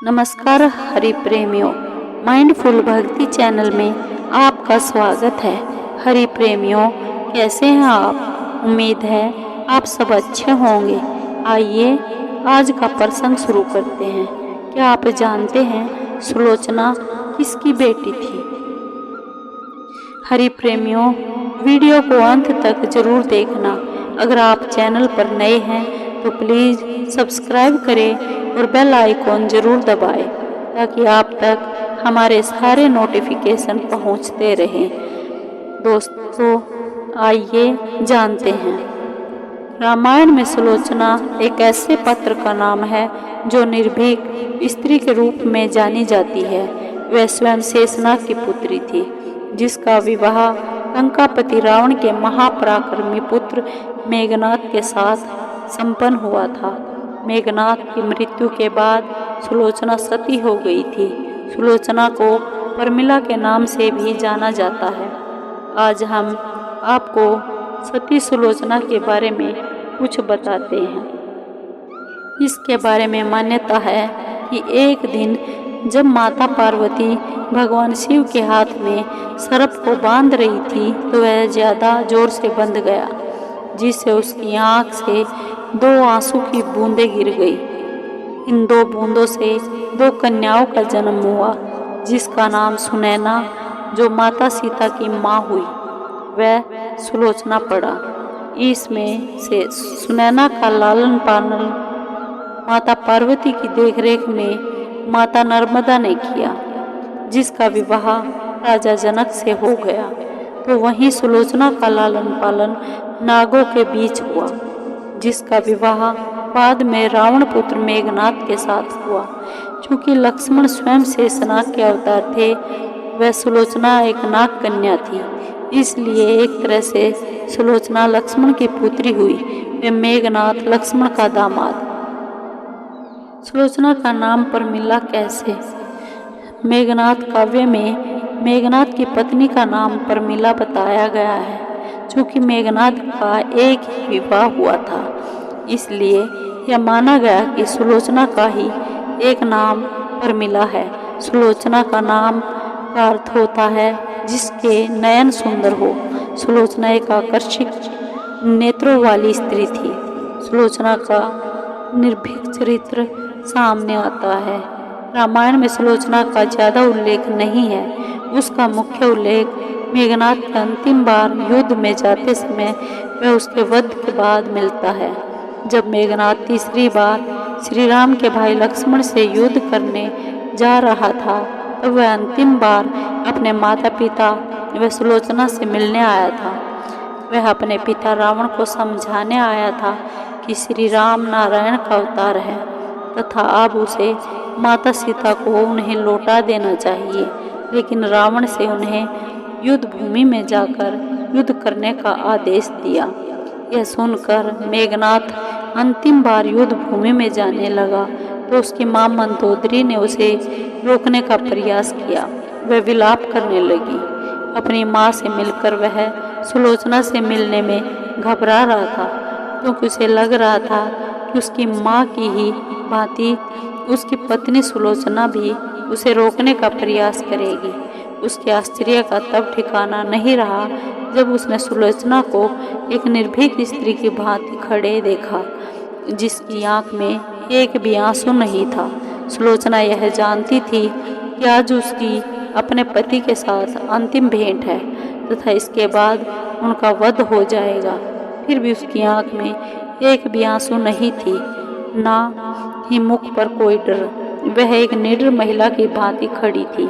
नमस्कार हरि प्रेमियों, माइंडफुल भक्ति चैनल में आपका स्वागत है। हरि प्रेमियों, कैसे हैं आप? उम्मीद है आप सब अच्छे होंगे। आइए आज का प्रसंग शुरू करते हैं। क्या आप जानते हैं सुलोचना किसकी बेटी थी? हरि प्रेमियों, वीडियो को अंत तक जरूर देखना। अगर आप चैनल पर नए हैं तो प्लीज़ सब्सक्राइब करें और बेल आइकॉन जरूर दबाएं ताकि आप तक हमारे सारे नोटिफिकेशन पहुंचते रहें। दोस्तों, आइए जानते हैं। रामायण में सुलोचना एक ऐसे पात्र का नाम है जो निर्भीक स्त्री के रूप में जानी जाती है। वह स्वयं शेषनाग की पुत्री थी, जिसका विवाह लंकापति रावण के महापराक्रमी पुत्र मेघनाद के साथ संपन्न हुआ था। मेघनाद की मृत्यु के बाद सुलोचना सती हो गई थी। सुलोचना को प्रमिला के नाम से भी जाना जाता है। आज हम आपको सती सुलोचना के बारे में कुछ बताते हैं। इसके बारे में मान्यता है कि एक दिन जब माता पार्वती भगवान शिव के हाथ में सर्प को बांध रही थी तो वह ज़्यादा जोर से बंध गया, जिससे उसकी आँख से 2 आंसू की बूंदें गिर गई। इन 2 बूंदों से 2 कन्याओं का जन्म हुआ, जिसका नाम सुनैना, जो माता सीता की माँ हुई, वह सुलोचना पड़ा। इसमें से सुनैना का लालन पालन माता पार्वती की देखरेख में माता नर्मदा ने किया, जिसका विवाह राजा जनक से हो गया। तो वहीं सुलोचना का लालन पालन नागों के बीच हुआ, जिसका विवाह बाद में रावण पुत्र मेघनाद के साथ हुआ। चूँकि लक्ष्मण स्वयं शेषनाग के अवतार थे, वह सुलोचना एक नाग कन्या थी, इसलिए एक तरह से सुलोचना लक्ष्मण की पुत्री हुई। वे मेघनाद लक्ष्मण का दामाद। सुलोचना का नाम प्रमिला कैसे? मेघनाद काव्य में मेघनाद की पत्नी का नाम प्रमिला बताया गया है। चूँकि मेघनाद का एक ही विवाह हुआ था, इसलिए यह माना गया कि सुलोचना का ही एक नाम प्रमिला है। सुलोचना का नाम का अर्थ होता है जिसके नयन सुंदर हो। सुलोचना एक आकर्षक नेत्रों वाली स्त्री थी। सुलोचना का निर्भीक चरित्र सामने आता है। रामायण में सुलोचना का ज़्यादा उल्लेख नहीं है। उसका मुख्य उल्लेख मेघनाद के अंतिम बार युद्ध में जाते समय वह उसके वध के बाद मिलता है। जब मेघनाद तीसरी बार श्री राम के भाई लक्ष्मण से युद्ध करने जा रहा था, तब वह अंतिम बार अपने माता पिता व सुलोचना से मिलने आया था। वह अपने पिता रावण को समझाने आया था कि श्री राम नारायण का अवतार है तथा अब उसे माता सीता को उन्हें लौटा देना चाहिए, लेकिन रावण से उन्हें युद्ध भूमि में जाकर युद्ध करने का आदेश दिया। यह सुनकर मेघनाद अंतिम बार युद्ध भूमि में जाने लगा तो उसकी मां मंदोदरी ने उसे रोकने का प्रयास किया। वह विलाप करने लगी। अपनी मां से मिलकर वह सुलोचना से मिलने में घबरा रहा था, क्योंकि उसे लग रहा था कि उसकी मां की ही भांति उसकी पत्नी सुलोचना भी उसे रोकने का प्रयास करेगी। उसके आश्चर्य का तब ठिकाना नहीं रहा जब उसने सुलोचना को एक निर्भीक स्त्री की भांति खड़े देखा, जिसकी आंख में एक भी आंसू नहीं था। सुलोचना यह जानती थी कि आज उसकी अपने पति के साथ अंतिम भेंट है तथा इसके बाद उनका वध हो जाएगा। फिर भी उसकी आंख में एक भी आंसू नहीं थी, ना ही मुख पर कोई डर। वह एक निडर महिला की भांति खड़ी थी,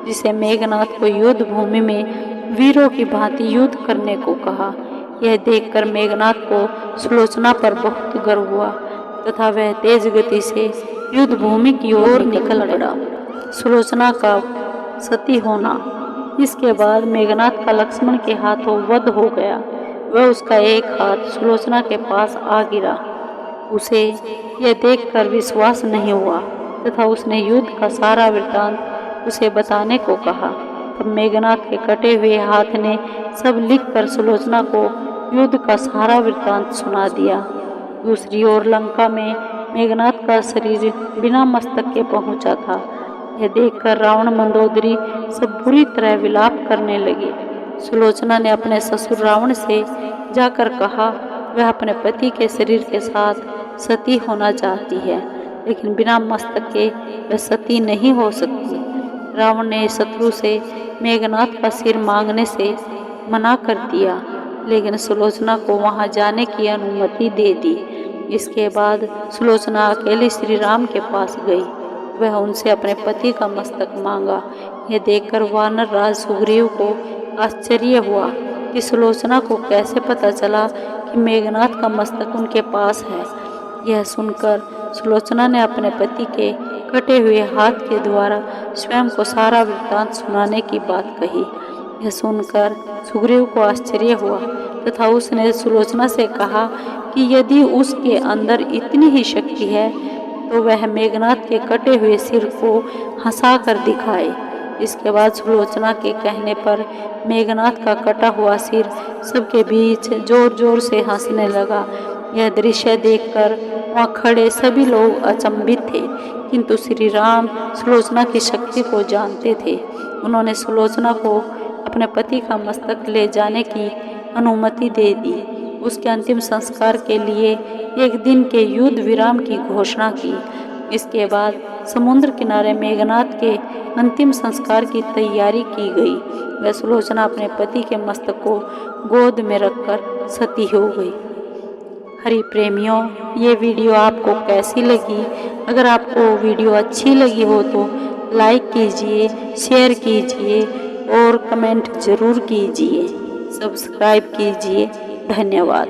जिसे मेघनाद को युद्ध भूमि में वीरों की भांति युद्ध करने को कहा। यह देखकर मेघनाद को सुलोचना पर बहुत गर्व हुआ तथा वह तेज गति से युद्ध भूमि की ओर निकल पड़ा। सुलोचना का सती होना। इसके बाद मेघनाद का लक्ष्मण के हाथों वध हो गया। वह उसका एक हाथ सुलोचना के पास आ गिरा। उसे यह देखकर विश्वास नहीं हुआ तथा उसने युद्ध का सारा वृत्तांत उसे बताने को कहा। तब मेघनाद के कटे हुए हाथ ने सब लिखकर सुलोचना को युद्ध का सारा वृत्तांत सुना दिया। दूसरी ओर लंका में मेघनाथ का शरीर बिना मस्तक के पहुंचा था। यह देखकर रावण मंदोदरी सब बुरी तरह विलाप करने लगे। सुलोचना ने अपने ससुर रावण से जाकर कहा, वह अपने पति के शरीर के साथ सती होना चाहती है, लेकिन बिना मस्तक के वह सती नहीं हो सकती। रावण ने शत्रु से मेघनाथ का सिर मांगने से मना कर दिया, लेकिन सुलोचना को वहां जाने की अनुमति दे दी। इसके बाद सुलोचना अकेली श्री राम के पास गई। वह उनसे अपने पति का मस्तक मांगा। यह देखकर वानर राज सुग्रीव को आश्चर्य हुआ कि सुलोचना को कैसे पता चला कि मेघनाथ का मस्तक उनके पास है। यह सुनकर सुलोचना ने अपने पति के कटे हुए हाथ के द्वारा स्वयं को सारा वृत्तांत सुनाने की बात कही। यह सुनकर सुग्रीव को आश्चर्य हुआ तथा उसने सुलोचना से कहा कि यदि उसके अंदर इतनी ही शक्ति है तो वह मेघनाथ के कटे हुए सिर को हंसा कर दिखाए। इसके बाद सुलोचना के कहने पर मेघनाथ का कटा हुआ सिर सबके बीच जोर जोर से हंसने लगा। यह दृश्य देखकर वहाँ खड़े सभी लोग अचंभित थे, किंतु श्री राम सुलोचना की शक्ति को जानते थे। उन्होंने सुलोचना को अपने पति का मस्तक ले जाने की अनुमति दे दी। उसके अंतिम संस्कार के लिए एक दिन के युद्ध विराम की घोषणा की। इसके बाद समुद्र किनारे मेघनाथ के अंतिम संस्कार की तैयारी की गई। वह सुलोचना अपने पति के मस्तक को गोद में रखकर सती हो गई। हरि प्रेमियों, ये वीडियो आपको कैसी लगी? अगर आपको वीडियो अच्छी लगी हो तो लाइक कीजिए, शेयर कीजिए और कमेंट ज़रूर कीजिए। सब्सक्राइब कीजिए। धन्यवाद।